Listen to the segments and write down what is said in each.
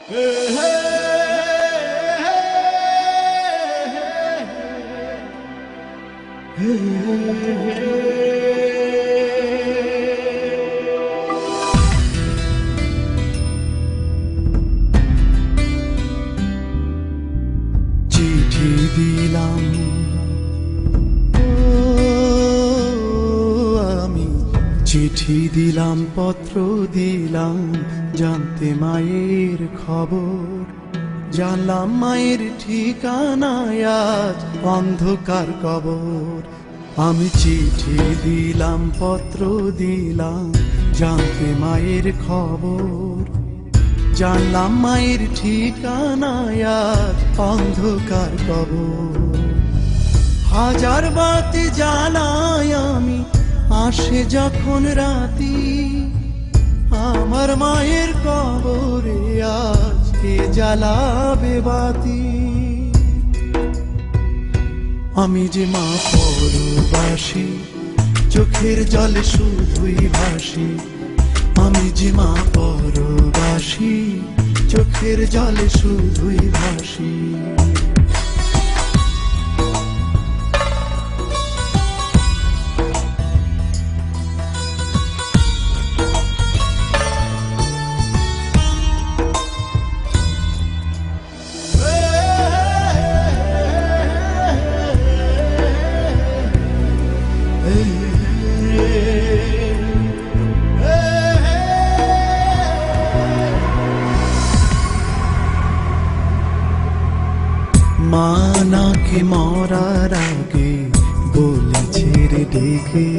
চিঠি দিলাম আমি, চিঠি দিলাম, পত্র দিলাম, জানতে মায়ের খবর। জানলাম মায়ের ঠিকানায় আজ অন্ধকার কবর। আমি চিঠি দিলাম, পত্র দিলাম, জানতে মায়ের খবর। জানলাম মায়ের ঠিকানায় আজ অন্ধকার কবর। হাজার বাতি জ্বালাই আমি, আসে যখন রাতি, আমার মায়ের কবরে আজ কে জ্বালাবে বাতি। আমি যে মা পরবাসী, চোখের জলে শুধুই ভাসি। আমি যে মা পরবাসী, চোখের জলে শুধুই ভাসি। মা নাকি মরার আগে বলেছে রে ডেকে,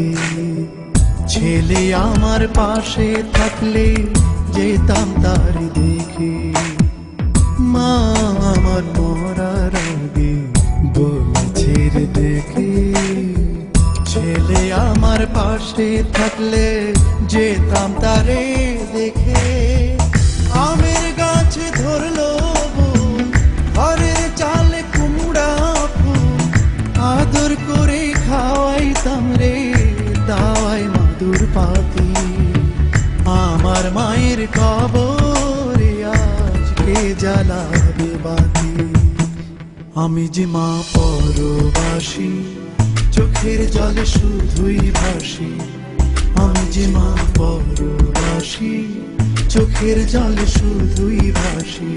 ছেলে আমার পাশে থাকলে যেতাম তার দেখে। মা আমার মরার আগে বলেছে রে ডেকে, ছেলে আমার পাশে থাকলে যেতাম তারে দেখে। আমের গাছে ধরলো বন, ঘরে চালে কুমড়া ফুল, আদর করে খাওয়াইতাম রে দাওয়াই মাদুর পাতি। আমার মায়ের কবরে আজকে জ্বালাবে বাতি। আমি যে মা পরবাসী, চোখের জলে শুধুই ভাসি। আমি যে মা পরবাসী, চোখের জলে শুধুই ভাসি।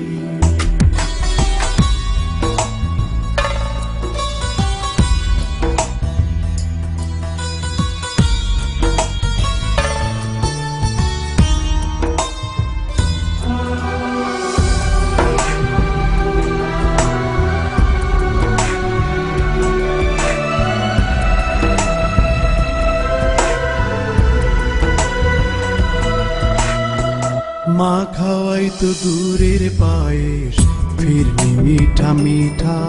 মা খাওয়াই তো দূরের পায়েস, ফিরনি মিঠা মিঠা,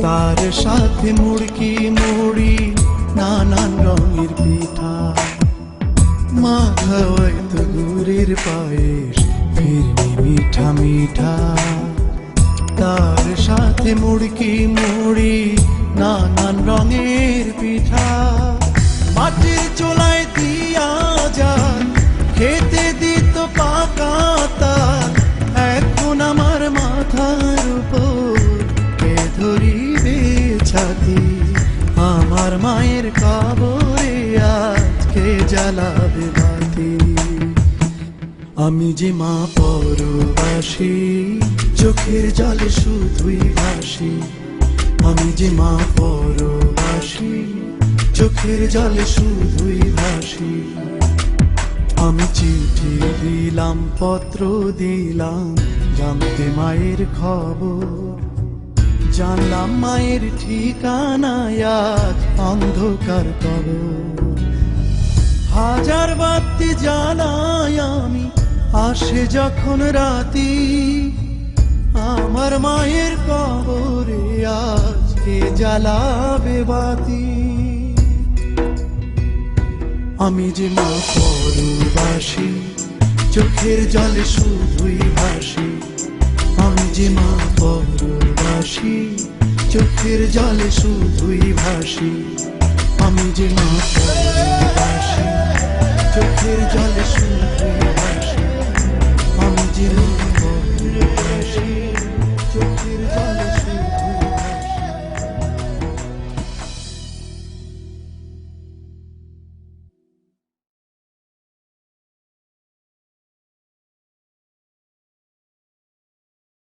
তার সাথে মুড়কি মুড়ি, নানান রঙের পিঠা। মা খাওয়াই তো দূরের পায়েস, ফিরনি মিঠা মিঠা, তার সাথে মুড়কি মুড়ি, নানান রঙের পিঠা। মাটির চোলায় দিয়া যান, খেতে দিত পাকা তাল, এখন আমার মাথার উপর কে ধরিবে ছাতি। আমার মায়ের কবরে আজকে জ্বালাবে বাতি। আমি যে মা পরবাসী, চোখের জলে শুধুই ভাসি। আমি যে মা পরবাসী, চোখের জলে শুধুই ভাসি। আমি চিঠি দিলাম, পত্র দিলাম, জানতে মায়ের খবর। জানলাম মায়ের ঠিকানায় আজ অন্ধকার কবর। হাজার বাতি জ্বালাই আমি, আসে যখন রাতি, আমার মায়ের কবরে আজকে জ্বালাবে বাতি। আমি যে মা পরবাসী, চোখের জলে শুধুই ভাসি। আমি যে মা পরবাসী, চোখের জলে শুধুই ভাসি। আমি যে মা পরবাসী, চোখের জলে